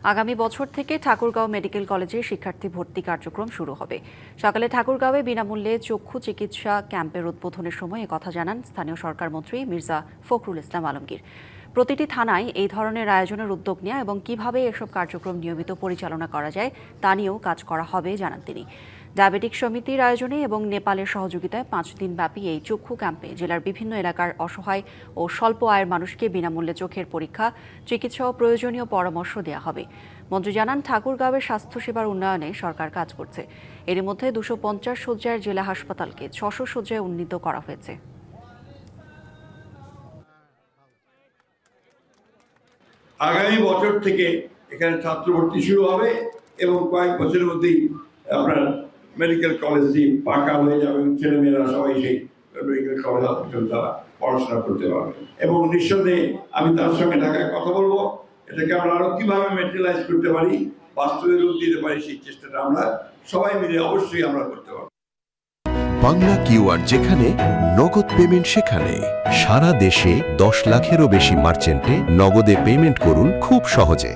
আগামী বছর থেকে ঠাকুরগাঁও মেডিকেল কলেজে শিক্ষার্থী ভর্তি কার্যক্রম শুরু হবে। সকালে ঠাকুরগাঁওয়ে বিনামূল্যে চক্ষু চিকিৎসা ক্যাম্পের উদ্বোধনের সময় একথা জানান স্থানীয় সরকার মন্ত্রী মির্জা ফখরুল ইসলাম আলমগীর। প্রতিটি থানায় এই ধরনের আয়োজনের উদ্যোগ নেওয়া এবং কিভাবে এসব কার্যক্রম নিয়মিত পরিচালনা করা যায় তা নিয়েও কাজ করা হবে জানান তিনি। ডায়াবেটিক সমিতির আয়োজনে এবং নেপালের সহযোগিতায় 5 দিনব্যাপী এই চক্ষু ক্যাম্পে জেলার বিভিন্ন এলাকার অসহায় ও স্বল্প আয়ের মানুষকে বিনামূল্যে চোখের পরীক্ষা, চিকিৎসা ও প্রয়োজনীয় পরামর্শ দেওয়া হবে। মন্ত্রী জানান, ঠাকুরগাঁওয়ের স্বাস্থ্যসেবার উন্নয়নে সরকার কাজ করছে। এর মধ্যে 250 শয্যার জেলা হাসপাতালকে 600 শয্যায় উন্নীত করা হয়েছে। আগামী বছর থেকে এখানে ছাত্র ভর্তি শুরু হবে এবং কয়েক বছরের মধ্যেই আপনার মেডিকেল কলেজটি পাকা হয়ে যাবে। ছেলেমেয়েরা সবাই সেই মেডিকেল কলেজ তারা পড়াশোনা করতে পারবে এবং নিঃসন্দেহে আমি তার সঙ্গে ঢাকায় কথা বলবো, এটাকে আমরা আরো কিভাবে ম্যাটেরিয়ালাইজ করতে পারি, বাস্তবে রূপ দিতে পারি, সেই চেষ্টাটা আমরা সবাই মিলে অবশ্যই আমরা করতে পারবো। বাংলা কিউআর যেখানে নগদ পেমেন্ট সেখানে। সারা দেশে 10 লাখেরও বেশি মার্চেন্টে নগদে পেমেন্ট করুন খুব সহজে।